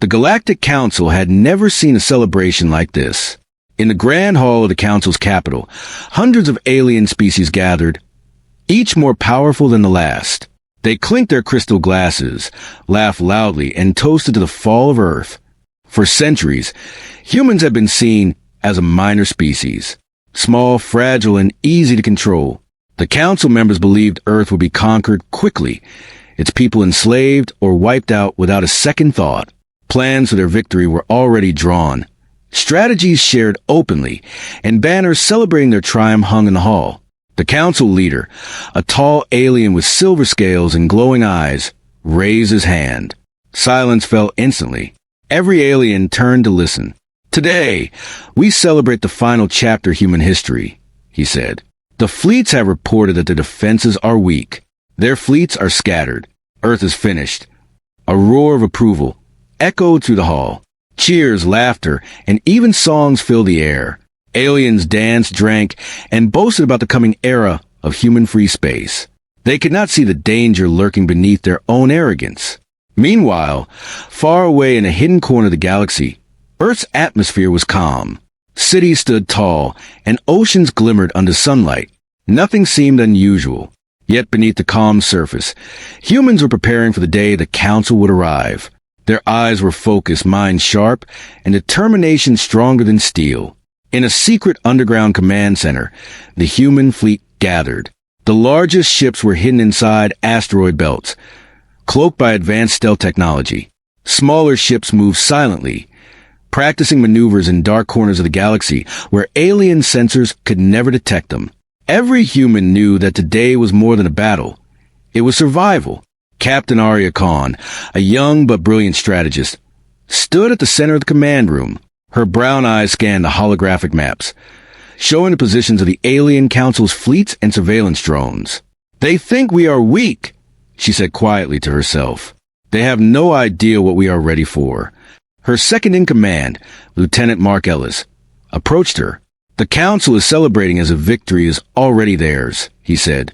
The Galactic Council had never seen a celebration like this. In the grand hall of the Council's capital, hundreds of alien species gathered, each more powerful than the last. They clinked their crystal glasses, laughed loudly, and toasted to the fall of Earth. For centuries, humans have been seen as a minor species, small, fragile, and easy to control. The Council members believed Earth would be conquered quickly, its people enslaved or wiped out without a second thought. Plans for their victory were already drawn, strategies shared openly, and banners celebrating their triumph hung in the hall. The Council leader, a tall alien with silver scales and glowing eyes, raised his hand. Silence fell instantly. Every alien turned to listen. "Today, we celebrate the final chapter of human history," he said. "The fleets have reported that their defenses are weak. Their fleets are scattered. Earth is finished." A roar of approval echoed through the hall. Cheers, laughter, and even songs filled the air. Aliens danced, drank, and boasted about the coming era of human free space. They could not see the danger lurking beneath their own arrogance. Meanwhile, far away in a hidden corner of the galaxy, Earth's atmosphere was calm. Cities stood tall, and oceans glimmered under sunlight. Nothing seemed unusual. Yet beneath the calm surface, humans were preparing for the day the Council would arrive. Their eyes were focused, minds sharp, and determination stronger than steel. In a secret underground command center, the human fleet gathered. The largest ships were hidden inside asteroid belts, cloaked by advanced stealth technology. Smaller ships moved silently, practicing maneuvers in dark corners of the galaxy where alien sensors could never detect them. Every human knew that today was more than a battle. It was survival. Captain Arya Khan, a young but brilliant strategist, stood at the center of the command room. Her brown eyes scanned the holographic maps, showing the positions of the Alien Council's fleets and surveillance drones. "They think we are weak," she said quietly to herself. "They have no idea what we are ready for." Her second-in-command, Lieutenant Mark Ellis, approached her. "The Council is celebrating as if victory is already theirs," he said,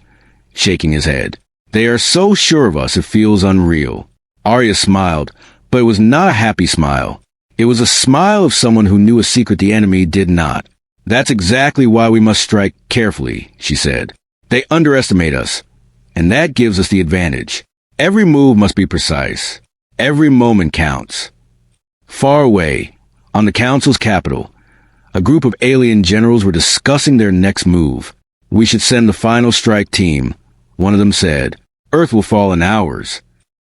shaking his head. "They are so sure of us it feels unreal." Arya smiled, but it was not a happy smile. It was a smile of someone who knew a secret the enemy did not. "That's exactly why we must strike carefully," she said. "They underestimate us, and that gives us the advantage. Every move must be precise. Every moment counts." Far away, on the Council's capital, a group of alien generals were discussing their next move. "We should send the final strike team," one of them said. "Earth will fall in hours."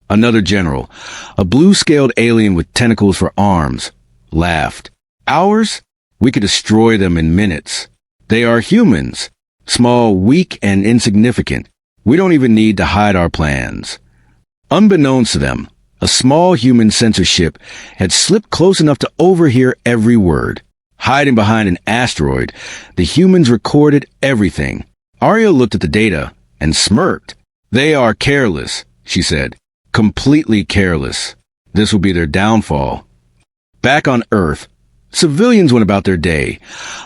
Another general, a blue-scaled alien with tentacles for arms, laughed. "Hours? We could destroy them in minutes. They are humans, small, weak, and insignificant. We don't even need to hide our plans." Unbeknownst to them, a small human censorship had slipped close enough to overhear every word. Hiding behind an asteroid, the humans recorded everything. Arya looked at the data and smirked. "They are careless," she said. "Completely careless. This will be their downfall." Back on Earth, civilians went about their day,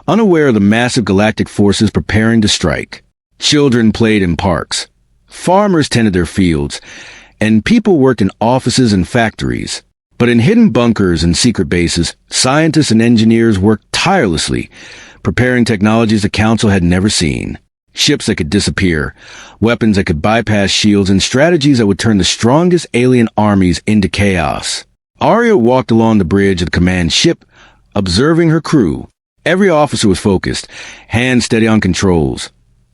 unaware of the massive galactic forces preparing to strike. Children played in parks. Farmers tended their fields, and people worked in offices and factories. But in hidden bunkers and secret bases, scientists and engineers worked tirelessly, preparing technologies the Council had never seen. Ships that could disappear, weapons that could bypass shields, and strategies that would turn the strongest alien armies into chaos. Arya walked along the bridge of the command ship, observing her crew. Every officer was focused, hands steady on controls,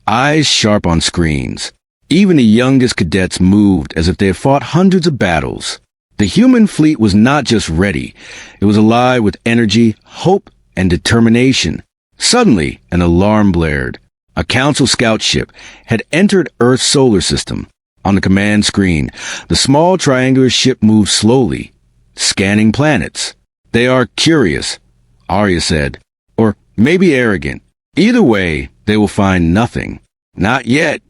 eyes sharp on screens. Even the youngest cadets moved as if they had fought hundreds of battles. The human fleet was not just ready. It was alive with energy, hope, and determination. Suddenly, an alarm blared. A Council scout ship had entered Earth's solar system. On the command screen, the small triangular ship moved slowly, scanning planets. "They are curious," Arya said, "or maybe arrogant. Either way, they will find nothing." "Not yet."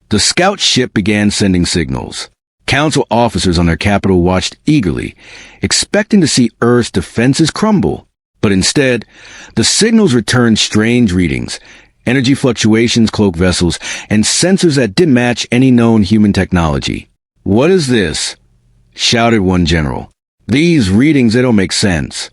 The scout ship began sending signals. Council officers on their capital watched eagerly, expecting to see Earth's defenses crumble. But instead, the signals returned strange readings. Energy fluctuations, cloak vessels, and sensors that didn't match any known human technology. "What is this?" shouted one general. These readings, they don't make sense.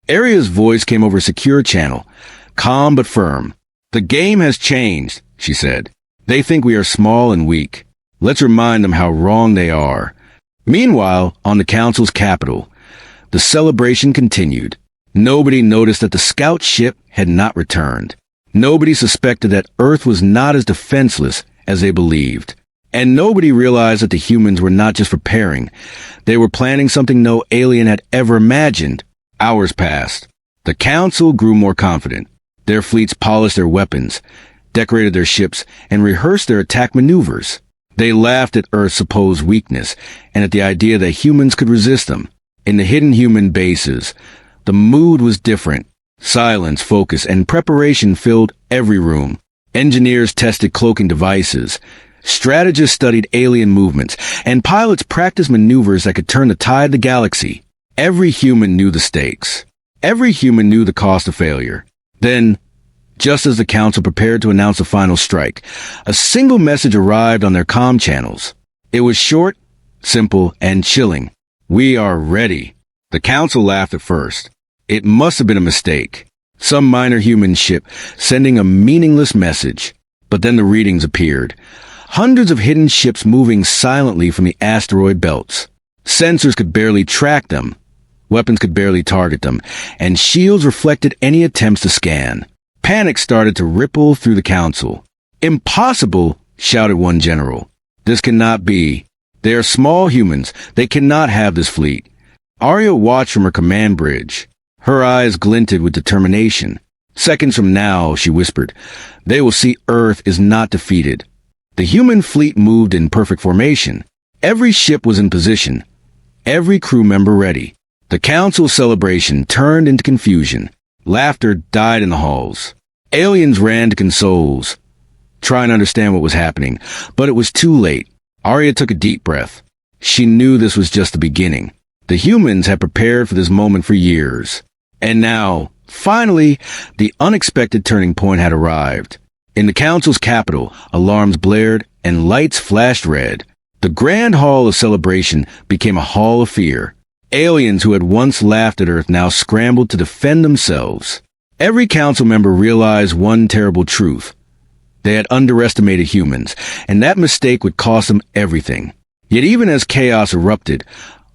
Arya's voice came over a secure channel, calm but firm. The game has changed, she said. They think we are small and weak. Let's remind them how wrong they are. Meanwhile, on the council's capital, the celebration continued. Nobody noticed that the scout ship had not returned. Nobody suspected that Earth was not as defenseless as they believed. And nobody realized that the humans were not just preparing. They were planning something no alien had ever imagined. Hours passed. The council grew more confident. Their fleets polished their weapons, decorated their ships, and rehearsed their attack maneuvers. They laughed at Earth's supposed weakness and at the idea that humans could resist them. In the hidden human bases, the mood was different. Silence, focus, and preparation filled every room. Engineers tested cloaking devices. Strategists studied alien movements, and pilots practiced maneuvers that could turn the tide of the galaxy. Every human knew the stakes. Every human knew the cost of failure. Then, just as the council prepared to announce the final strike, a single message arrived on their comm channels. It was short, simple, and chilling. We are ready. The council laughed at first. It must have been a mistake. Some minor human ship sending a meaningless message. But then the readings appeared. Hundreds of hidden ships moving silently from the asteroid belts. Sensors could barely track them. Weapons could barely target them, and shields reflected any attempts to scan. Panic started to ripple through the council. "Impossible!" shouted one general. "This cannot be. They are small humans. They cannot have this fleet." Arya watched from her command bridge. Her eyes glinted with determination. "Seconds from now," she whispered, "they will see Earth is not defeated." The human fleet moved in perfect formation. Every ship was in position. Every crew member ready. The council celebration turned into confusion. Laughter died in the halls. Aliens ran to consoles, trying to understand what was happening, but it was too late. Arya took a deep breath. She knew this was just the beginning. The humans had prepared for this moment for years. And now, finally, the unexpected turning point had arrived. In the council's capital, alarms blared and lights flashed red. The grand hall of celebration became a hall of fear. Aliens who had once laughed at Earth now scrambled to defend themselves. Every council member realized one terrible truth. They had underestimated humans, and that mistake would cost them everything. Yet even as chaos erupted,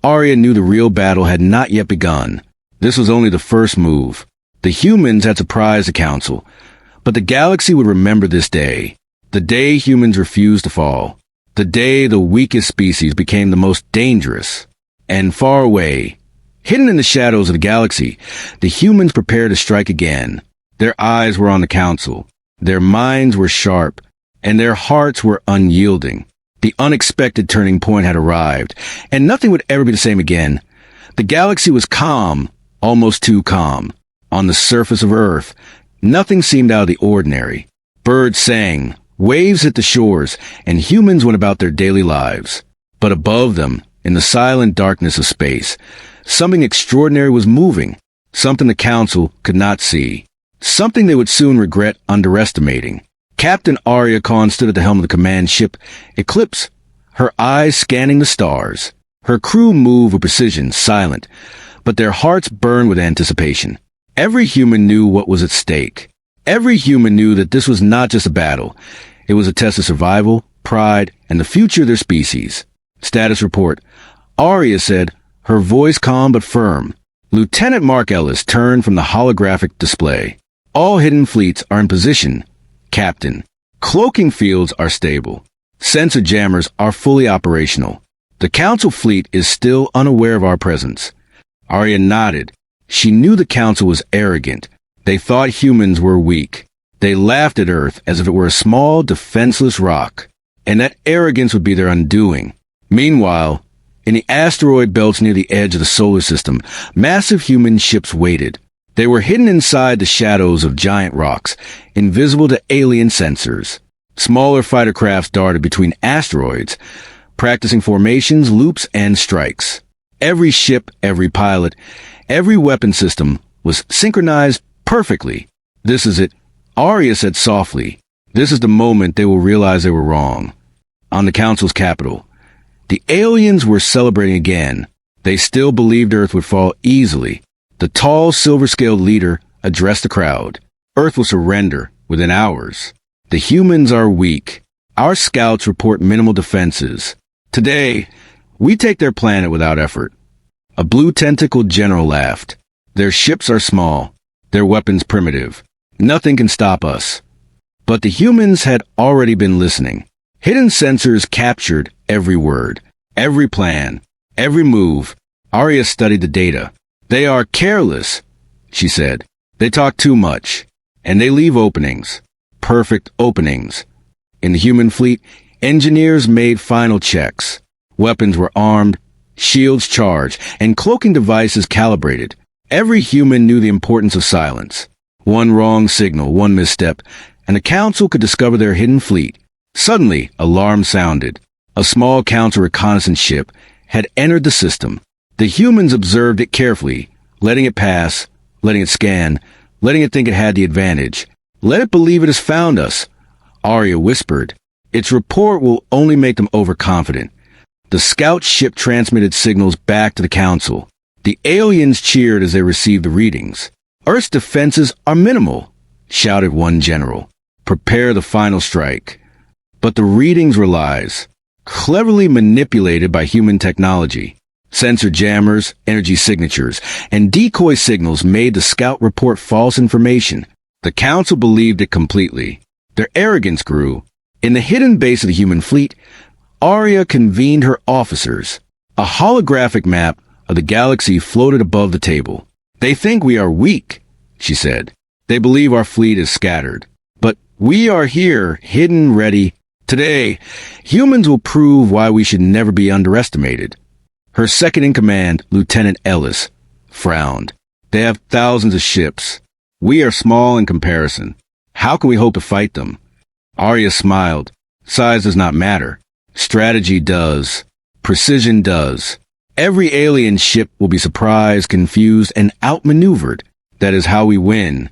Arya knew the real battle had not yet begun. This was only the first move. The humans had surprised the council, but the galaxy would remember this day. The day humans refused to fall. The day the weakest species became the most dangerous. And far away, hidden in the shadows of the galaxy, the humans prepared to strike again. Their eyes were on the council. Their minds were sharp, and their hearts were unyielding. The unexpected turning point had arrived, and nothing would ever be the same again. The galaxy was calm, almost too calm. On the surface of Earth, nothing seemed out of the ordinary. Birds sang, waves hit the shores, and humans went about their daily lives. But above them, in the silent darkness of space, something extraordinary was moving, something the council could not see, something they would soon regret underestimating. Captain Arya Khan stood at the helm of the command ship, Eclipse, her eyes scanning the stars. Her crew moved with precision, silent, but their hearts burned with anticipation. Every human knew what was at stake. Every human knew that this was not just a battle. It was a test of survival, pride, and the future of their species. Status report. Arya said, her voice calm but firm. Lieutenant Mark Ellis turned from the holographic display. All hidden fleets are in position, Captain. Cloaking fields are stable. Sensor jammers are fully operational. The Council fleet is still unaware of our presence. Arya nodded. She knew the Council was arrogant. They thought humans were weak. They laughed at Earth as if it were a small, defenseless rock. And that arrogance would be their undoing. Meanwhile, in the asteroid belts near the edge of the solar system, massive human ships waited. They were hidden inside the shadows of giant rocks, invisible to alien sensors. Smaller fighter crafts darted between asteroids, practicing formations, loops, and strikes. Every ship, every pilot, every weapon system was synchronized perfectly. This is it, Arya said softly. This is the moment they will realize they were wrong. On the Council's capital, the aliens were celebrating again. They still believed Earth would fall easily. The tall, silver-scaled leader addressed the crowd. Earth will surrender within hours. The humans are weak. Our scouts report minimal defenses. Today, we take their planet without effort. A blue-tentacled general laughed. Their ships are small. Their weapons primitive. Nothing can stop us. But the humans had already been listening. Hidden sensors captured every word, every plan, every move. Arya studied the data. They are careless, she said. They talk too much, and they leave openings. Perfect openings. In the human fleet, engineers made final checks. Weapons were armed, shields charged, and cloaking devices calibrated. Every human knew the importance of silence. One wrong signal, one misstep, and the council could discover their hidden fleet. Suddenly, alarm sounded. A small council reconnaissance ship had entered the system. The humans observed it carefully, letting it pass, letting it scan, letting it think it had the advantage. Let it believe it has found us, Arya whispered. Its report will only make them overconfident. The scout ship transmitted signals back to the council. The aliens cheered as they received the readings. Earth's defenses are minimal, shouted one general. Prepare the final strike. But the readings were lies, cleverly manipulated by human technology. Sensor jammers, energy signatures, and decoy signals made the scout report false information. The council believed it completely. Their arrogance grew. In the hidden base of the human fleet, Arya convened her officers. A holographic map of the galaxy floated above the table. They think we are weak, she said. They believe our fleet is scattered. But we are here, hidden, ready. Today, humans will prove why we should never be underestimated. Her second-in-command, Lieutenant Ellis, frowned. They have thousands of ships. We are small in comparison. How can we hope to fight them? Arya smiled. Size does not matter. Strategy does. Precision does. Every alien ship will be surprised, confused, and outmaneuvered. That is how we win.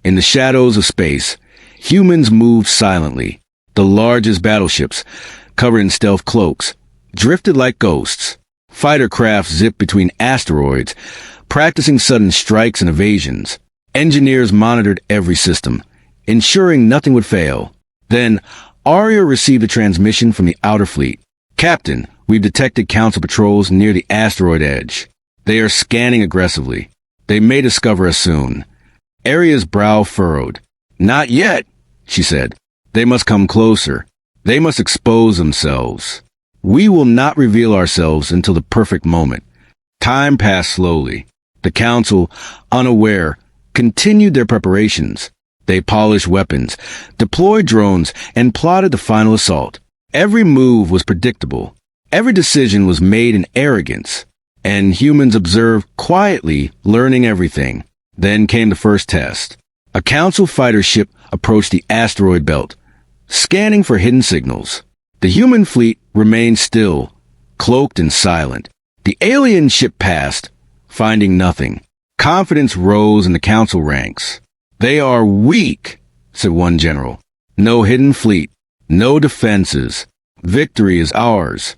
In the shadows of space, humans moved silently. The largest battleships, covered in stealth cloaks, drifted like ghosts. Fighter craft zipped between asteroids, practicing sudden strikes and evasions. Engineers monitored every system, ensuring nothing would fail. Then, Arya received a transmission from the outer fleet. Captain, we've detected council patrols near the asteroid edge. They are scanning aggressively. They may discover us soon. Arya's brow furrowed. Not yet, she said. They must come closer. They must expose themselves. We will not reveal ourselves until the perfect moment. Time passed slowly. The council, unaware, continued their preparations. They polished weapons, deployed drones, and plotted the final assault. Every move was predictable. Every decision was made in arrogance. And humans observed quietly, learning everything. Then came the first test. A council fighter ship approached the asteroid belt, scanning for hidden signals. The human fleet remained still, cloaked and silent. The alien ship passed, finding nothing. Confidence rose in the council ranks. They are weak, said one general. No hidden fleet, no defenses. Victory is ours.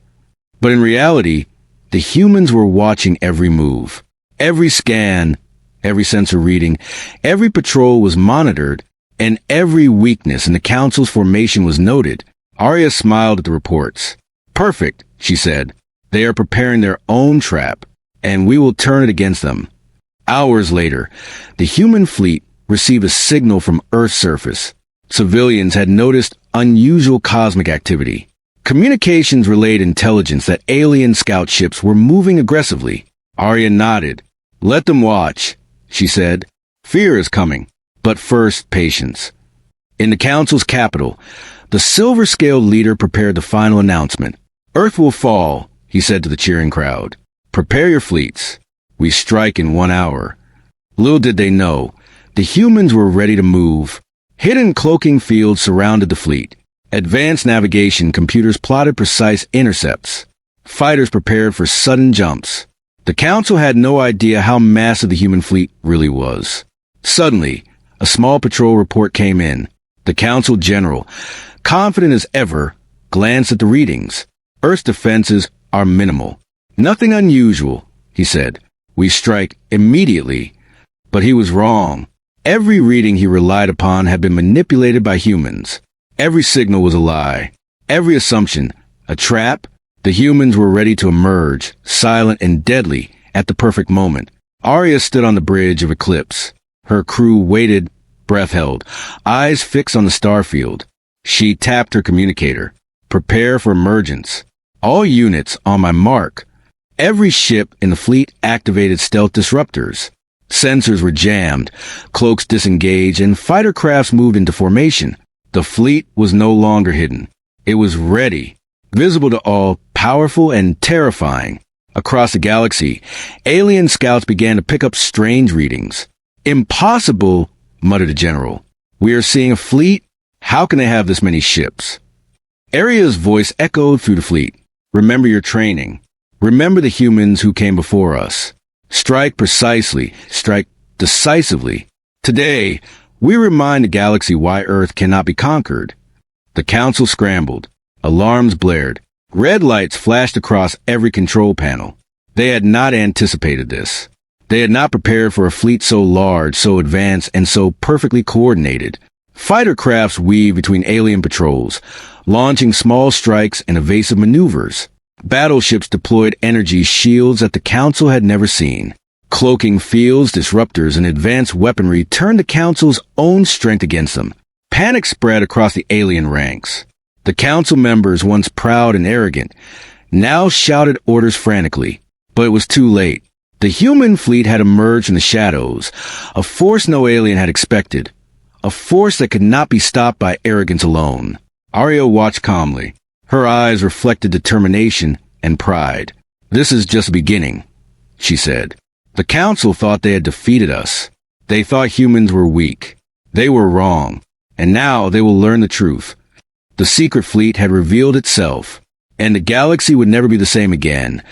But in reality, the humans were watching every move. Every scan, every sensor reading, every patrol was monitored, and every weakness in the council's formation was noted. Arya smiled at the reports. Perfect, she said. They are preparing their own trap, and we will turn it against them. Hours later, the human fleet received a signal from Earth's surface. Civilians had noticed unusual cosmic activity. Communications relayed intelligence that alien scout ships were moving aggressively. Arya nodded. Let them watch, she said. Fear is coming, but first patience. In the council's capital, the silver-scaled leader prepared the final announcement. Earth will fall, he said to the cheering crowd. Prepare your fleets. We strike in 1 hour. Little did they know, the humans were ready to move. Hidden cloaking fields surrounded the fleet. Advanced navigation computers plotted precise intercepts. Fighters prepared for sudden jumps. The council had no idea how massive the human fleet really was. Suddenly, a small patrol report came in. The council general, confident as ever, glanced at the readings. Earth's defenses are minimal. Nothing unusual, he said. "We strike immediately." But he was wrong. Every reading he relied upon had been manipulated by humans. Every signal was a lie. Every assumption, a trap. The humans were ready to emerge, silent and deadly, at the perfect moment. Arya stood on the bridge of Eclipse. Her crew waited, breath held, eyes fixed on the starfield. She tapped her communicator. "Prepare for emergence. All units on my mark." Every ship in the fleet activated stealth disruptors. Sensors were jammed, cloaks disengaged, and fighter crafts moved into formation. The fleet was no longer hidden. It was ready, visible to all, powerful and terrifying. Across the galaxy, alien scouts began to pick up strange readings. "Impossible," muttered a general. "We are seeing a fleet? How can they have this many ships?" Arya's voice echoed through the fleet. "Remember your training. Remember the humans who came before us. Strike precisely, strike decisively. Today, we remind the galaxy why Earth cannot be conquered." The council scrambled. Alarms blared. Red lights flashed across every control panel. They had not anticipated this. They had not prepared for a fleet so large, so advanced, and so perfectly coordinated. Fighter crafts weaved between alien patrols, launching small strikes and evasive maneuvers. Battleships deployed energy shields that the Council had never seen. Cloaking fields, disruptors, and advanced weaponry turned the Council's own strength against them. Panic spread across the alien ranks. The Council members, once proud and arrogant, now shouted orders frantically. But it was too late. The human fleet had emerged from the shadows, a force no alien had expected. A force that could not be stopped by arrogance alone. Arya watched calmly. Her eyes reflected determination and pride. "This is just beginning," she said. "The Council thought they had defeated us. They thought humans were weak. They were wrong. And now they will learn the truth. The secret fleet had revealed itself, and the galaxy would never be the same again.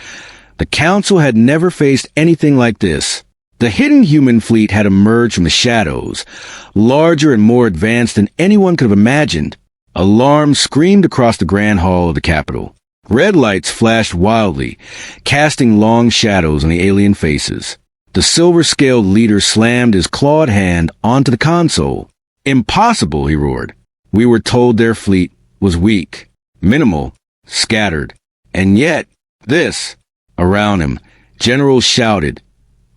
The Council had never faced anything like this. The hidden human fleet had emerged from the shadows, larger and more advanced than anyone could have imagined. Alarms screamed across the grand hall of the Capitol. Red lights flashed wildly, casting long shadows on the alien faces. The silver-scaled leader slammed his clawed hand onto the console. "Impossible," he roared. "We were told their fleet was weak, minimal, scattered. And yet, this..." Around him, generals shouted,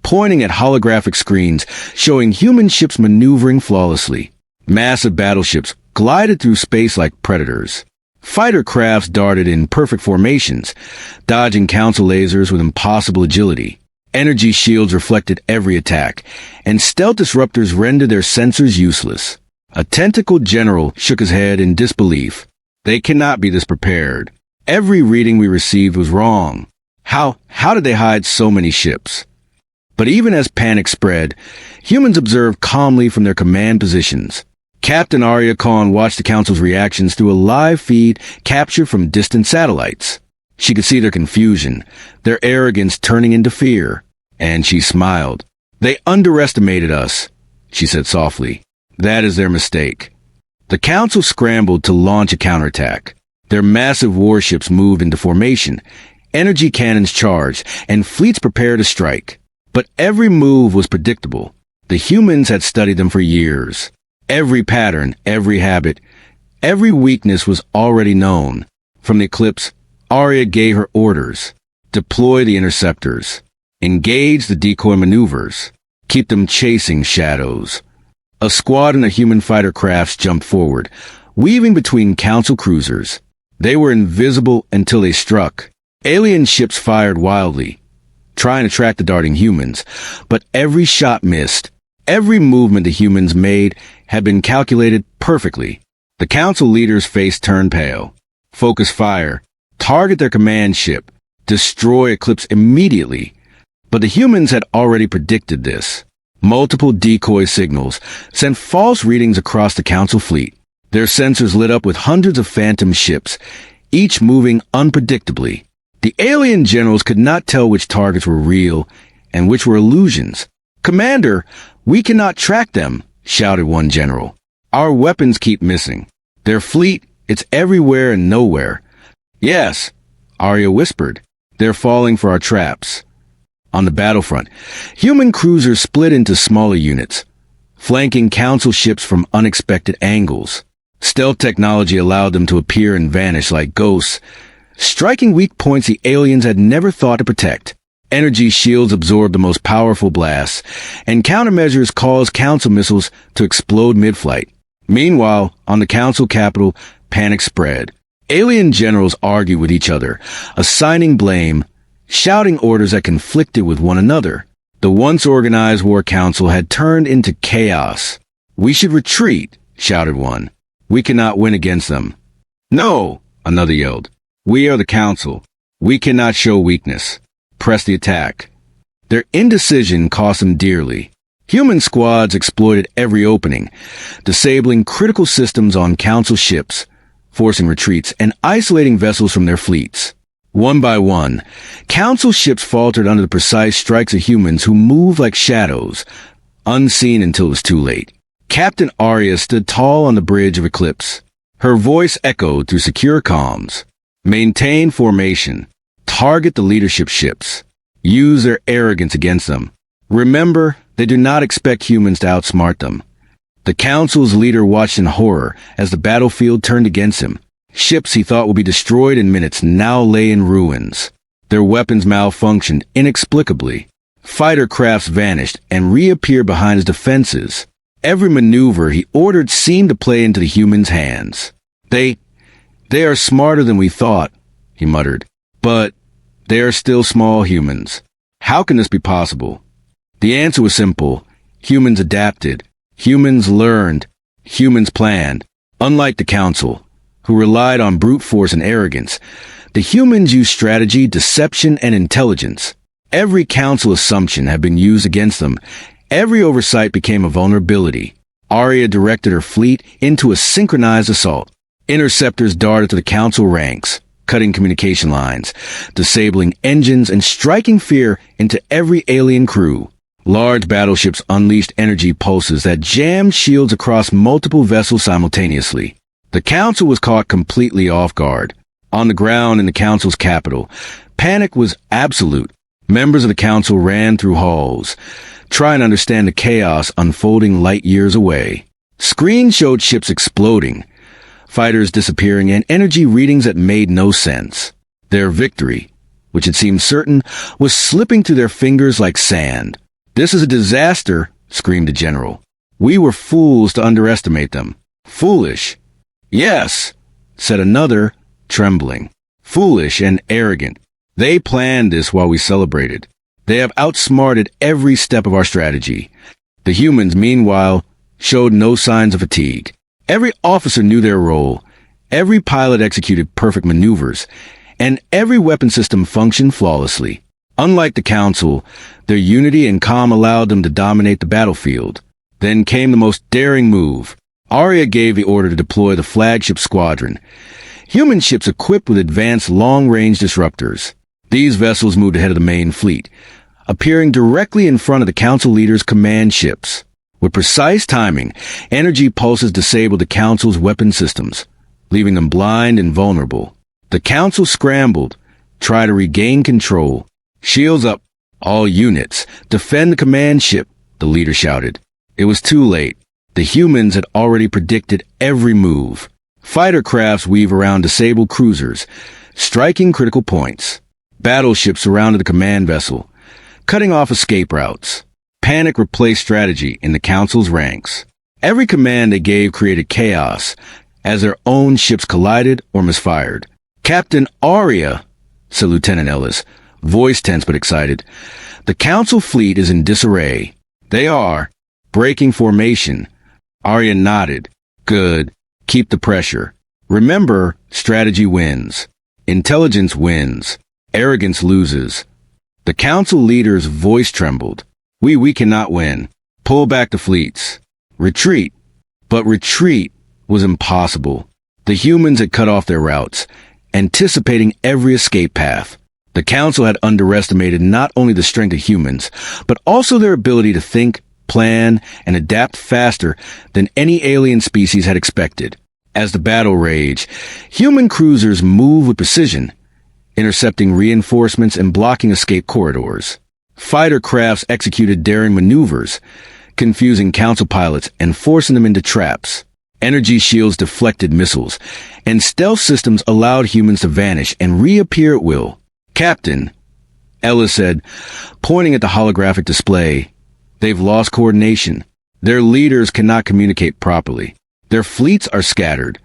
pointing at holographic screens showing human ships maneuvering flawlessly. Massive battleships glided through space like predators. Fighter crafts darted in perfect formations, dodging council lasers with impossible agility. Energy shields reflected every attack, and stealth disruptors rendered their sensors useless. A tentacled general shook his head in disbelief. "They cannot be this prepared. Every reading we received was wrong. How did they hide so many ships?" But even as panic spread, humans observed calmly from their command positions. Captain Arya Khan watched the Council's reactions through a live feed captured from distant satellites. She could see their confusion, their arrogance turning into fear, and she smiled. "They underestimated us," she said softly. "That is their mistake." The Council scrambled to launch a counterattack. Their massive warships moved into formation, energy cannons charged, and fleets prepared to strike. But every move was predictable. The humans had studied them for years. Every pattern, every habit, every weakness was already known. From the Eclipse, Arya gave her orders. Deploy the interceptors. Engage the decoy maneuvers. Keep them chasing shadows. A squadron of human fighter crafts jumped forward, weaving between council cruisers. They were invisible until they struck. Alien ships fired wildly, trying to track the darting humans, but every shot missed. Every movement the humans made had been calculated perfectly. The council leader's face turned pale. Focus fire. Target their command ship. Destroy Eclipse immediately. But the humans had already predicted this. Multiple decoy signals sent false readings across the council fleet. Their sensors lit up with hundreds of phantom ships, each moving unpredictably. The alien generals could not tell which targets were real and which were illusions. "Commander, we cannot track them," shouted one general. "Our weapons keep missing. Their fleet, it's everywhere and nowhere." "Yes," Arya whispered. "They're falling for our traps." On the battlefront, human cruisers split into smaller units, flanking Council ships from unexpected angles. Stealth technology allowed them to appear and vanish like ghosts, striking weak points the aliens had never thought to protect. Energy shields absorbed the most powerful blasts, and countermeasures caused Council missiles to explode mid-flight. Meanwhile, on the Council capital, panic spread. Alien generals argued with each other, assigning blame, shouting orders that conflicted with one another. The once organized war council had turned into chaos. "We should retreat," shouted one. "We cannot win against them." "No," another yelled. "We are the council. We cannot show weakness. Press the attack." Their indecision cost them dearly. Human squads exploited every opening, disabling critical systems on council ships, forcing retreats, and isolating vessels from their fleets. One by one, council ships faltered under the precise strikes of humans who moved like shadows, unseen until it was too late. Captain Arya stood tall on the bridge of Eclipse. Her voice echoed through secure comms. "Maintain formation. Target the leadership ships. Use their arrogance against them. Remember, they do not expect humans to outsmart them." The council's leader watched in horror as the battlefield turned against him. Ships he thought would be destroyed in minutes now lay in ruins. Their weapons malfunctioned inexplicably. Fighter crafts vanished and reappeared behind his defenses. Every maneuver he ordered seemed to play into the humans' hands. They are smarter than we thought," he muttered. "But they are still small humans. How can this be possible?" The answer was simple. Humans adapted. Humans learned. Humans planned. Unlike the Council, who relied on brute force and arrogance, the humans used strategy, deception, and intelligence. Every Council assumption had been used against them. Every oversight became a vulnerability. Arya directed her fleet into a synchronized assault. Interceptors darted to the Council ranks, cutting communication lines, disabling engines, and striking fear into every alien crew. Large battleships unleashed energy pulses that jammed shields across multiple vessels simultaneously. The Council was caught completely off guard. On the ground in the Council's capital, panic was absolute. Members of the Council ran through halls, trying to understand the chaos unfolding light years away. Screens showed ships exploding, fighters disappearing, and energy readings that made no sense. Their victory, which had seemed certain, was slipping through their fingers like sand. "This is a disaster," screamed the general. "We were fools to underestimate them." "Foolish." "Yes," said another, trembling. "Foolish and arrogant. They planned this while we celebrated. They have outsmarted every step of our strategy." The humans, meanwhile, showed no signs of fatigue. Every officer knew their role. Every pilot executed perfect maneuvers, and every weapon system functioned flawlessly. Unlike the Council, their unity and calm allowed them to dominate the battlefield. Then came the most daring move. Arya gave the order to deploy the flagship squadron. Human ships equipped with advanced long-range disruptors. These vessels moved ahead of the main fleet, appearing directly in front of the Council leader's command ships. With precise timing, energy pulses disabled the Council's weapon systems, leaving them blind and vulnerable. The Council scrambled, tried to regain control. "Shields up, all units. Defend the command ship," the leader shouted. It was too late. The humans had already predicted every move. Fighter crafts weave around disabled cruisers, striking critical points. Battleships surrounded the command vessel, cutting off escape routes. Panic replaced strategy in the Council's ranks. Every command they gave created chaos, as their own ships collided or misfired. "Captain Arya," said Lieutenant Ellis, voice tense but excited, "the Council fleet is in disarray." "They are. Breaking formation." Arya nodded. "Good. Keep the pressure. Remember, strategy wins. Intelligence wins. Arrogance loses." The Council leader's voice trembled. We cannot win. Pull back the fleets. Retreat." But retreat was impossible. The humans had cut off their routes, anticipating every escape path. The Council had underestimated not only the strength of humans, but also their ability to think, plan, and adapt faster than any alien species had expected. As the battle raged, human cruisers moved with precision, intercepting reinforcements and blocking escape corridors. Fighter crafts executed daring maneuvers, confusing council pilots and forcing them into traps. Energy shields deflected missiles, and stealth systems allowed humans to vanish and reappear at will. "Captain," Ellis said, pointing at the holographic display, "they've lost coordination. Their leaders cannot communicate properly. Their fleets are scattered."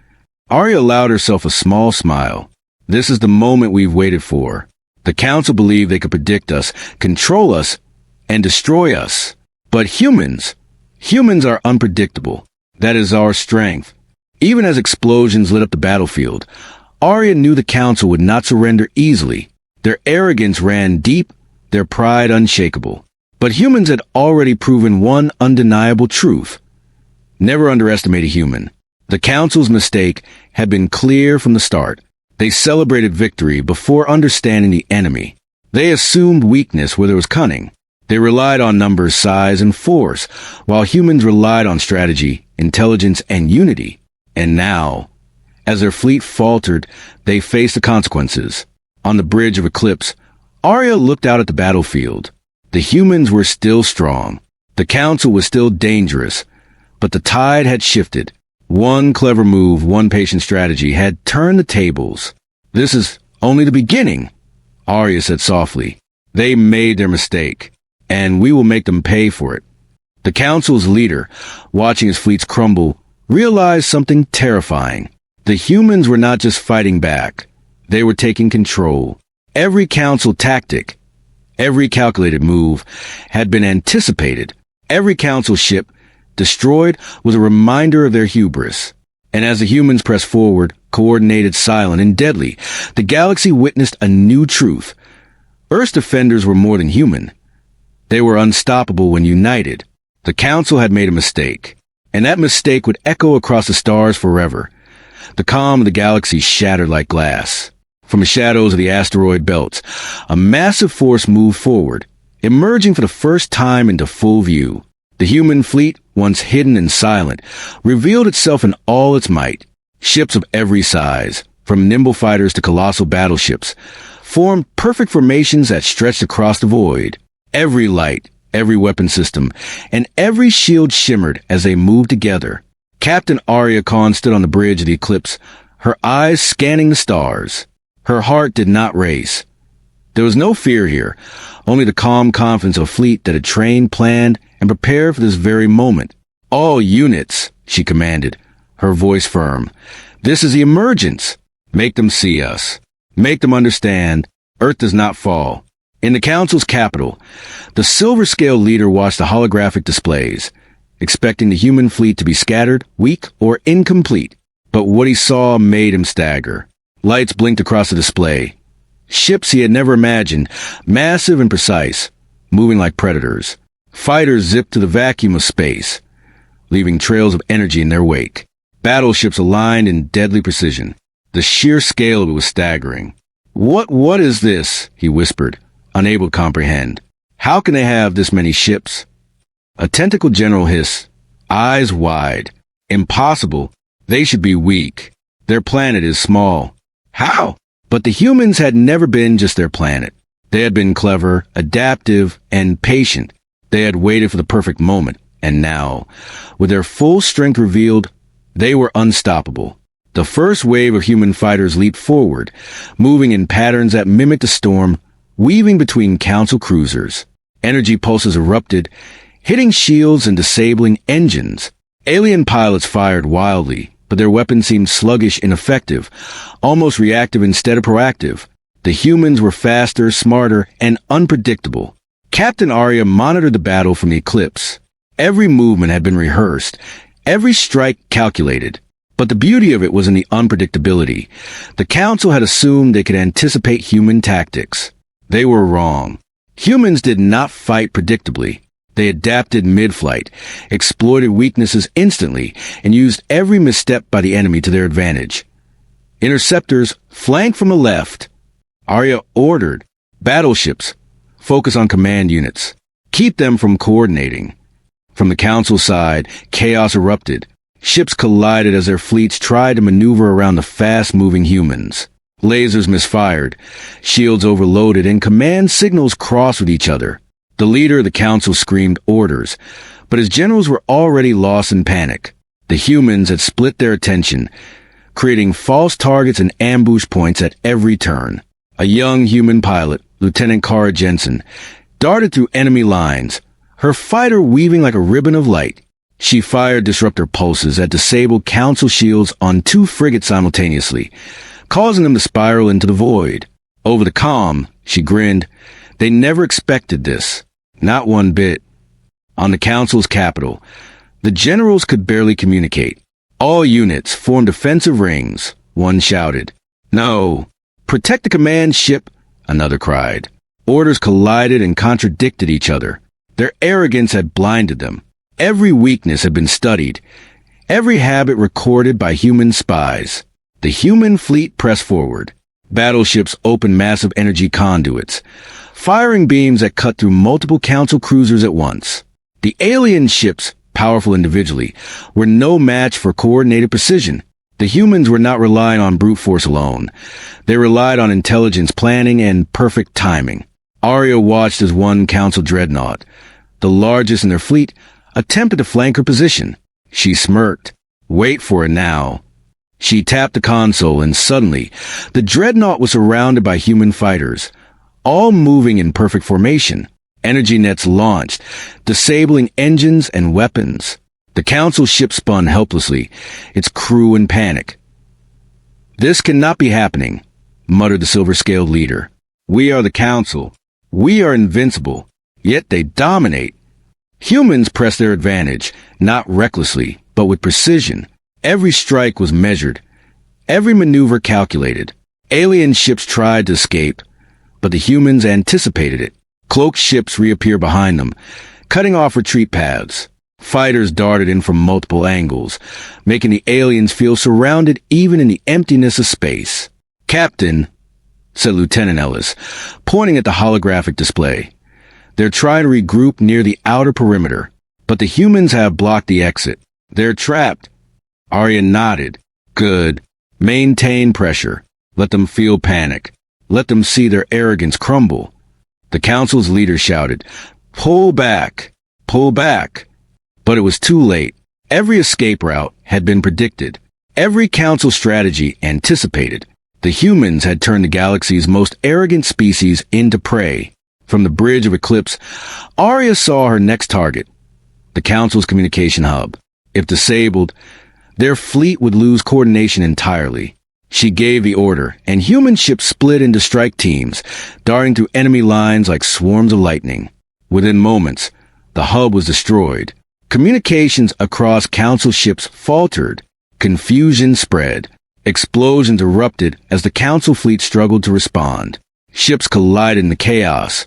Arya allowed herself a small smile. "This is the moment we've waited for. The Council believed they could predict us, control us, and destroy us. But humans are unpredictable. That is our strength." Even as explosions lit up the battlefield, Arya knew the Council would not surrender easily. Their arrogance ran deep, their pride unshakable. But humans had already proven one undeniable truth. Never underestimate a human. The Council's mistake had been clear from the start. They celebrated victory before understanding the enemy. They assumed weakness where there was cunning. They relied on numbers, size, and force, while humans relied on strategy, intelligence, and unity. And now, as their fleet faltered, they faced the consequences. On the bridge of Eclipse, Arya looked out at the battlefield. The humans were still strong. The Council was still dangerous. But the tide had shifted. One clever move, one patient strategy had turned the tables. "This is only the beginning," Arya said softly. "They made their mistake, and we will make them pay for it." The Council's leader, watching his fleets crumble, realized something terrifying. The humans were not just fighting back. They were taking control. Every Council tactic, every calculated move, had been anticipated. Every Council ship destroyed was a reminder of their hubris. And as the humans pressed forward, coordinated, silent, and deadly, the galaxy witnessed a new truth. Earth's defenders were more than human. They were unstoppable when united. The Council had made a mistake, and that mistake would echo across the stars forever. The calm of the galaxy shattered like glass. From the shadows of the asteroid belts, a massive force moved forward, emerging for the first time into full view. The human fleet, once hidden and silent, revealed itself in all its might. Ships of every size, from nimble fighters to colossal battleships, formed perfect formations that stretched across the void. Every light, every weapon system, and every shield shimmered as they moved together. Captain Arya Khan stood on the bridge of the Eclipse, her eyes scanning the stars. Her heart did not race. There was no fear here, only the calm confidence of a fleet that had trained, planned, and prepared for this very moment. "All units," she commanded, her voice firm. "This is the emergence. Make them see us. Make them understand. Earth does not fall." In the Council's capital, the silver-scale leader watched the holographic displays, expecting the human fleet to be scattered, weak, or incomplete. But what he saw made him stagger. Lights blinked across the display. Ships he had never imagined, massive and precise, moving like predators. Fighters zipped to the vacuum of space, leaving trails of energy in their wake. Battleships aligned in deadly precision. The sheer scale of it was staggering. What is this?" he whispered, unable to comprehend. "How can they have this many ships?" A tentacle general hissed, eyes wide. "Impossible. They should be weak. Their planet is small." "How?" But the humans had never been just their planet. They had been clever, adaptive, and patient. They had waited for the perfect moment, and now, with their full strength revealed, they were unstoppable. The first wave of human fighters leaped forward, moving in patterns that mimicked a storm, weaving between Council cruisers. Energy pulses erupted, hitting shields and disabling engines. Alien pilots fired wildly, but their weapons seemed sluggish, ineffective, almost reactive instead of proactive. The humans were faster, smarter, and unpredictable. Captain Arya monitored the battle from the Eclipse. Every movement had been rehearsed, every strike calculated. But the beauty of it was in the unpredictability. The Council had assumed they could anticipate human tactics. They were wrong. Humans did not fight predictably. They adapted mid-flight, exploited weaknesses instantly, and used every misstep by the enemy to their advantage. Interceptors flanked from the left. Arya ordered. Battleships, focus on command units. Keep them from coordinating. From the Council side, chaos erupted. Ships collided as their fleets tried to maneuver around the fast-moving humans. Lasers misfired, shields overloaded, and command signals crossed with each other. The leader of the council screamed orders, but his generals were already lost in panic. The humans had split their attention, creating false targets and ambush points at every turn. A young human pilot, Lieutenant Kara Jensen, darted through enemy lines, her fighter weaving like a ribbon of light. She fired disruptor pulses that disabled council shields on 2 frigates simultaneously, causing them to spiral into the void. Over the comm, she grinned. They never expected this. Not one bit. On the council's capital, the generals could barely communicate. All units formed defensive rings, one shouted. No. Protect the command ship, another cried. Orders collided and contradicted each other. Their arrogance had blinded them. Every weakness had been studied, every habit recorded by human spies. The human fleet pressed forward. Battleships opened massive energy conduits, firing beams that cut through multiple council cruisers at once. The alien ships, powerful individually, were no match for coordinated precision. The humans were not relying on brute force alone. They relied on intelligence planning and perfect timing. Arya watched as one council dreadnought, the largest in their fleet, attempted to flank her position. She smirked. Wait for it now. She tapped the console, and suddenly, the dreadnought was surrounded by human fighters, all moving in perfect formation. Energy nets launched, disabling engines and weapons. The council ship spun helplessly, its crew in panic. This cannot be happening, muttered the silver-scaled leader. We are the council. We are invincible. Yet they dominate. Humans press their advantage, not recklessly, but with precision. Every strike was measured, every maneuver calculated. Alien ships tried to escape, but the humans anticipated it. Cloaked ships reappeared behind them, cutting off retreat paths. Fighters darted in from multiple angles, making the aliens feel surrounded even in the emptiness of space. Captain, said Lieutenant Ellis, pointing at the holographic display. They're trying to regroup near the outer perimeter, but the humans have blocked the exit. They're trapped. Arya nodded. Good. Maintain pressure. Let them feel panic. Let them see their arrogance crumble. The council's leader shouted, Pull back! Pull back! But it was too late. Every escape route had been predicted. Every council strategy anticipated. The humans had turned the galaxy's most arrogant species into prey. From the bridge of Eclipse, Arya saw her next target, the council's communication hub. If disabled, their fleet would lose coordination entirely. She gave the order, and human ships split into strike teams, darting through enemy lines like swarms of lightning. Within moments, the hub was destroyed. Communications across council ships faltered. Confusion spread. Explosions erupted as the council fleet struggled to respond. Ships collided in the chaos.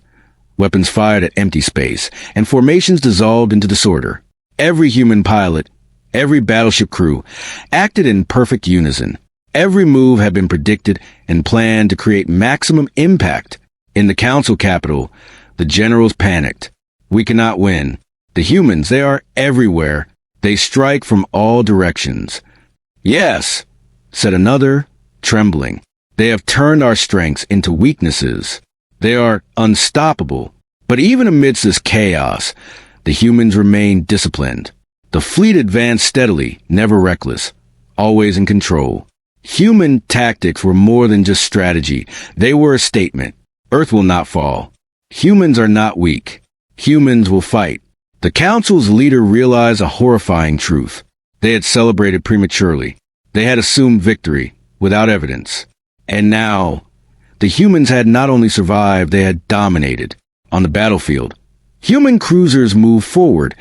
Weapons fired at empty space, and formations dissolved into disorder. Every human pilot, every battleship crew, acted in perfect unison. Every move had been predicted and planned to create maximum impact. In the council capital, the generals panicked. We cannot win. The humans, they are everywhere. They strike from all directions. Yes, said another, trembling. They have turned our strengths into weaknesses. They are unstoppable. But even amidst this chaos, the humans remained disciplined. The fleet advanced steadily, never reckless, always in control. Human tactics were more than just strategy. They were a statement. Earth will not fall. Humans are not weak. Humans will fight. The council's leader realized a horrifying truth. They had celebrated prematurely. They had assumed victory, without evidence. And now, the humans had not only survived, they had dominated. On the battlefield, human cruisers moved forward,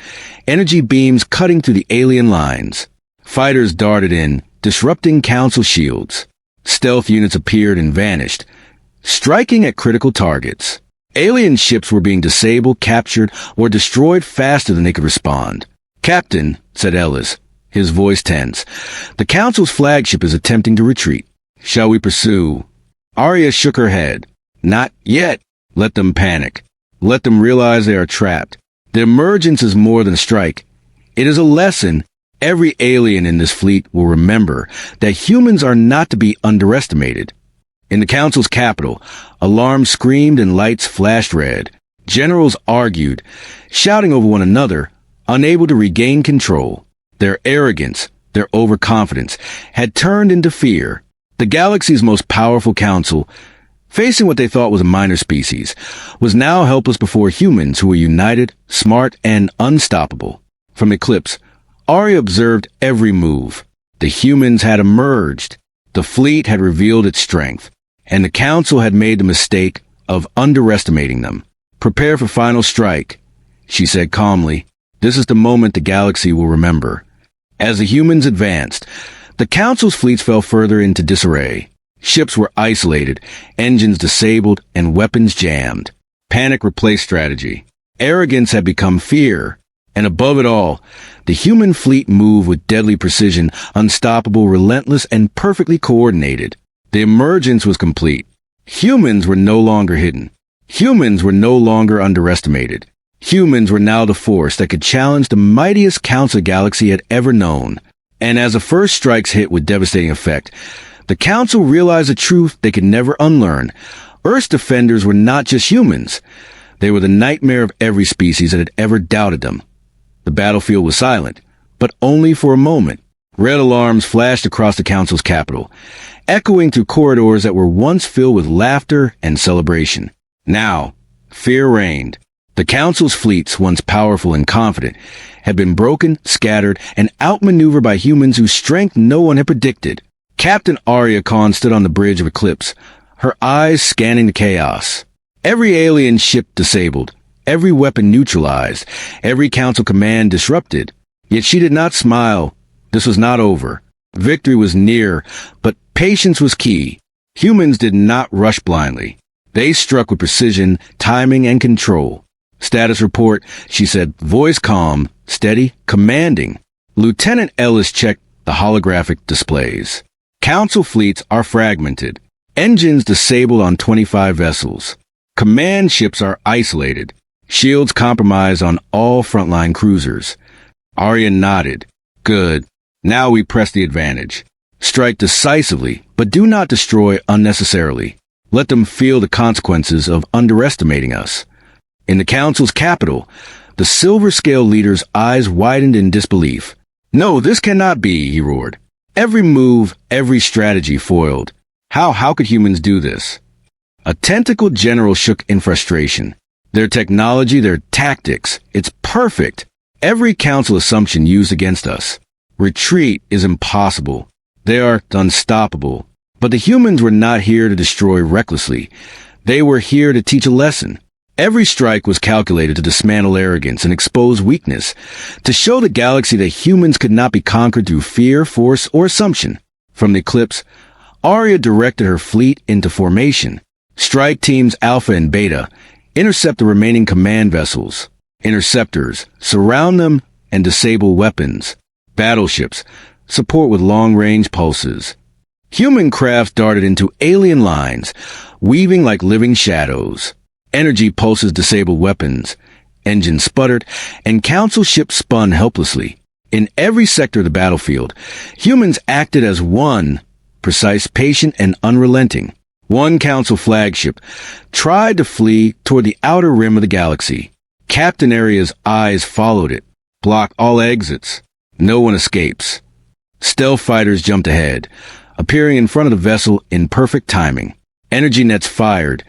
energy beams cutting through the alien lines. Fighters darted in, disrupting council shields. Stealth units appeared and vanished, striking at critical targets. Alien ships were being disabled, captured, or destroyed faster than they could respond. Captain, said Ellis, his voice tense, the council's flagship is attempting to retreat. Shall we pursue? Arya shook her head. Not yet. Let them panic. Let them realize they are trapped. The emergence is more than a strike. It is a lesson. Every alien in this fleet will remember that humans are not to be underestimated. In the council's capital, alarms screamed and lights flashed red. Generals argued, shouting over one another, unable to regain control. Their arrogance, their overconfidence, had turned into fear. The galaxy's most powerful council, facing what they thought was a minor species, was now helpless before humans who were united, smart, and unstoppable. From Eclipse, Arya observed every move. The humans had emerged. The fleet had revealed its strength, and the council had made the mistake of underestimating them. "Prepare for final strike," she said calmly. "This is the moment the galaxy will remember." As the humans advanced, the council's fleets fell further into disarray. Ships were isolated, engines disabled, and weapons jammed. Panic replaced strategy. Arrogance had become fear. And above it all, the human fleet moved with deadly precision, unstoppable, relentless, and perfectly coordinated. The emergence was complete. Humans were no longer hidden. Humans were no longer underestimated. Humans were now the force that could challenge the mightiest council the galaxy had ever known. And as the first strikes hit with devastating effect, the council realized a truth they could never unlearn. Earth's defenders were not just humans. They were the nightmare of every species that had ever doubted them. The battlefield was silent, but only for a moment. Red alarms flashed across the council's capital, echoing through corridors that were once filled with laughter and celebration. Now, fear reigned. The council's fleets, once powerful and confident, had been broken, scattered, and outmaneuvered by humans whose strength no one had predicted. Captain Arya Khan stood on the bridge of Eclipse, her eyes scanning the chaos. Every alien ship disabled, every weapon neutralized, every council command disrupted. Yet she did not smile. This was not over. Victory was near, but patience was key. Humans did not rush blindly. They struck with precision, timing, and control. "Status report," she said, voice calm, steady, commanding. Lieutenant Ellis checked the holographic displays. Council fleets are fragmented. Engines disabled on 25 vessels. Command ships are isolated. Shields compromised on all frontline cruisers. Arya nodded. "Good. Now we press the advantage. Strike decisively, but do not destroy unnecessarily. Let them feel the consequences of underestimating us." In the council's capital, the Silver Scale leader's eyes widened in disbelief. "No, this cannot be," he roared. "Every move, every strategy foiled. How could humans do this?" A tentacled general shook in frustration. "Their technology, their tactics, it's perfect. Every council assumption used against us. Retreat is impossible. They are unstoppable. But the humans were not here to destroy recklessly. They were here to teach a lesson. Every strike was calculated to dismantle arrogance and expose weakness, to show the galaxy that humans could not be conquered through fear, force, or assumption." From the Eclipse, Arya directed her fleet into formation. Strike teams Alpha and Beta intercept the remaining command vessels. Interceptors surround them and disable weapons. Battleships support with long-range pulses. Human craft darted into alien lines, weaving like living shadows. Energy pulses disabled weapons. Engines sputtered, and council ships spun helplessly. In every sector of the battlefield, humans acted as one, precise, patient, and unrelenting. One council flagship tried to flee toward the outer rim of the galaxy. Captain Arya's eyes followed it, blocked all exits. No one escapes. Stealth fighters jumped ahead, appearing in front of the vessel in perfect timing. Energy nets fired,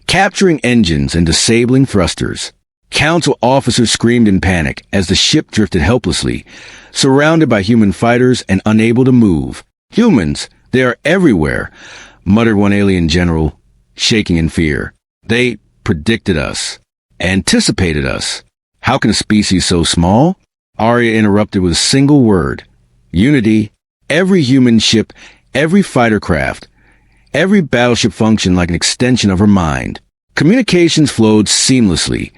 capturing engines and disabling thrusters. Council officers screamed in panic as the ship drifted helplessly, surrounded by human fighters and unable to move. "Humans, they are everywhere," muttered one alien general, shaking in fear. "They predicted us, anticipated us. How can a species so small?" Arya interrupted with a single word. "Unity." Every human ship, every fighter craft, every battleship functioned like an extension of her mind. Communications flowed seamlessly,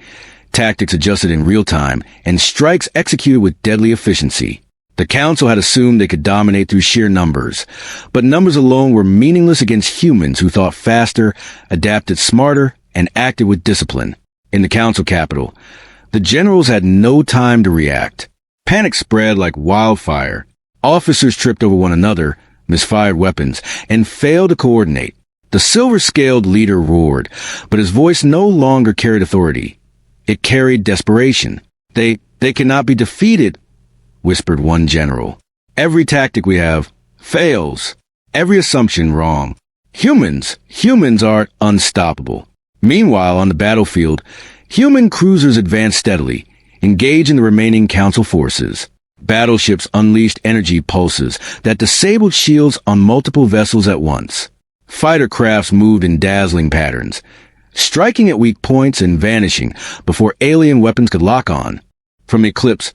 tactics adjusted in real time, and strikes executed with deadly efficiency. The council had assumed they could dominate through sheer numbers, but numbers alone were meaningless against humans who thought faster, adapted smarter, and acted with discipline. In the council capital, the generals had no time to react. Panic spread like wildfire. Officers tripped over one another, misfired weapons, and failed to coordinate. The silver-scaled leader roared, but his voice no longer carried authority. It carried desperation. They cannot be defeated, whispered one general. Every tactic we have fails. Every assumption wrong. Humans are unstoppable. Meanwhile, on the battlefield, human cruisers advanced steadily, engaging the remaining Council forces. Battleships unleashed energy pulses that disabled shields on multiple vessels at once. Fighter crafts moved in dazzling patterns, striking at weak points and vanishing before alien weapons could lock on. From Eclipse,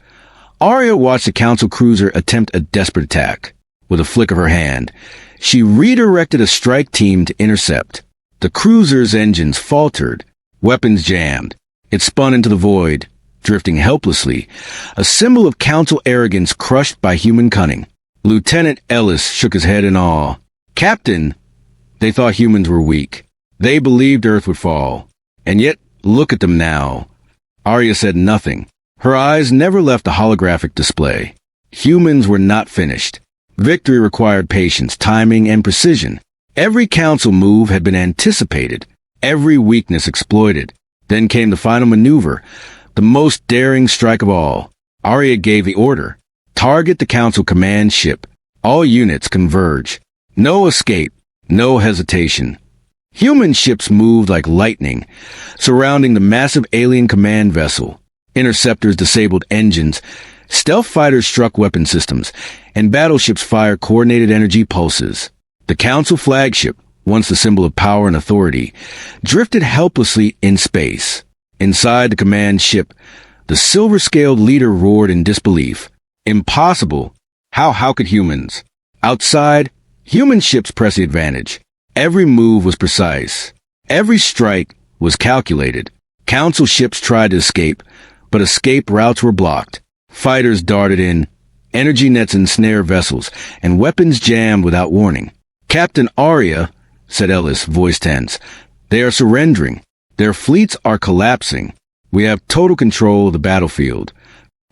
Arya watched the Council cruiser attempt a desperate attack. With a flick of her hand, she redirected a strike team to intercept. The cruiser's engines faltered, weapons jammed. It spun into the void, drifting helplessly, a symbol of Council arrogance crushed by human cunning. Lieutenant Ellis shook his head in awe. Captain, they thought humans were weak. They believed Earth would fall. And yet, look at them now. Arya said nothing. Her eyes never left the holographic display. Humans were not finished. Victory required patience, timing, and precision. Every Council move had been anticipated, every weakness exploited. Then came the final maneuver, the most daring strike of all. Arya gave the order. Target the Council command ship. All units converge. No escape, no hesitation. Human ships moved like lightning, surrounding the massive alien command vessel. Interceptors disabled engines, stealth fighters struck weapon systems, and battleships fired coordinated energy pulses. The Council flagship, once the symbol of power and authority, drifted helplessly in space. Inside the command ship, the silver-scaled leader roared in disbelief. Impossible! How could humans? Outside, human ships pressed the advantage. Every move was precise. Every strike was calculated. Council ships tried to escape, but escape routes were blocked. Fighters darted in, energy nets ensnared vessels, and weapons jammed without warning. Captain Arya, said Ellis, voice tense, they are surrendering. Their fleets are collapsing. We have total control of the battlefield.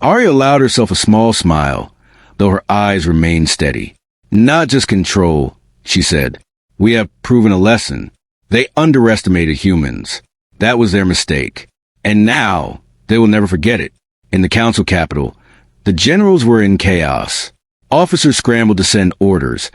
Arya allowed herself a small smile, though her eyes remained steady. Not just control, she said. We have proven a lesson. They underestimated humans. That was their mistake. And now, they will never forget it. In the Council capital, the generals were in chaos. Officers scrambled to send orders,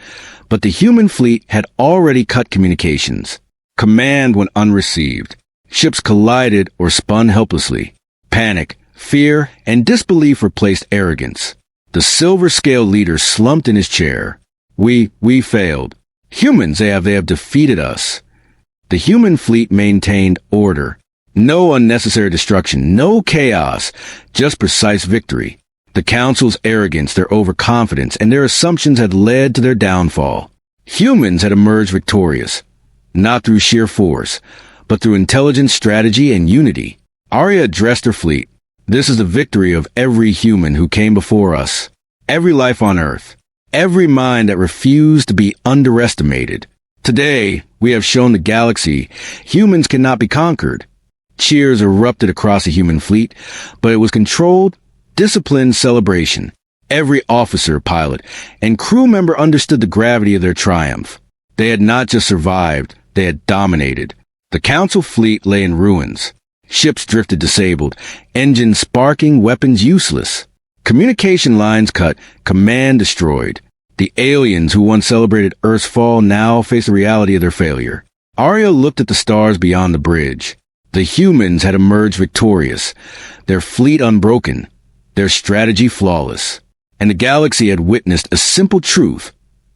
but the human fleet had already cut communications. Command went unreceived. Ships collided or spun helplessly. Panic, fear, and disbelief replaced arrogance. The silver-scale leader slumped in his chair. We failed. Humans, they have defeated us. The human fleet maintained order. No unnecessary destruction, no chaos, just precise victory. The Council's arrogance, their overconfidence, and their assumptions had led to their downfall. Humans had emerged victorious, not through sheer force, but through intelligence, strategy, and unity. Arya addressed her fleet. This is the victory of every human who came before us. Every life on Earth. Every mind that refused to be underestimated. Today, we have shown the galaxy humans cannot be conquered. Cheers erupted across the human fleet, but it was controlled, disciplined celebration. Every officer, pilot, and crew member understood the gravity of their triumph. They had not just survived, they had dominated. The Council fleet lay in ruins. Ships drifted disabled, engines sparking, weapons useless. Communication lines cut, command destroyed. The aliens who once celebrated Earth's fall now faced the reality of their failure. Arya looked at the stars beyond the bridge. The humans had emerged victorious, their fleet unbroken, their strategy flawless. And the galaxy had witnessed a simple truth.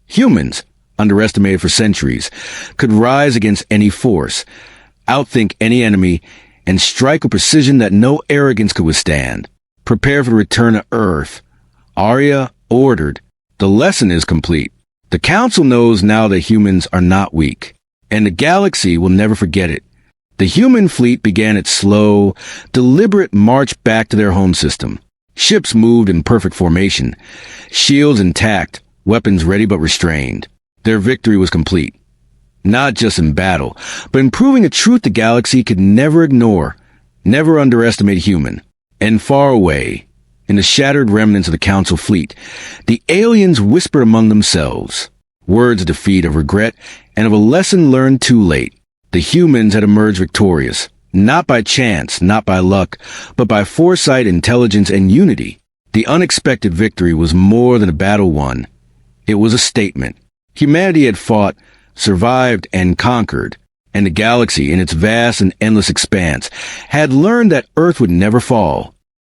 Humans, underestimated for centuries, could rise against any force, outthink any enemy, and strike with precision that no arrogance could withstand. Prepare for the return of Earth. Arya ordered. The lesson is complete. The Council knows now that humans are not weak, and the galaxy will never forget it. The human fleet began its slow, deliberate march back to their home system. Ships moved in perfect formation, shields intact, weapons ready but restrained. Their victory was complete. Not just in battle, but in proving a truth the galaxy could never ignore, never underestimate human. And far away, in the shattered remnants of the Council fleet, the aliens whispered among themselves, words of defeat, of regret, and of a lesson learned too late. The humans had emerged victorious, Not by chance, not by luck, but by foresight, intelligence, and unity. The unexpected victory was more than a battle won. It was a statement. Humanity had fought, survived, and conquered, and the galaxy, in its vast and endless expanse, had learned that Earth would never fall.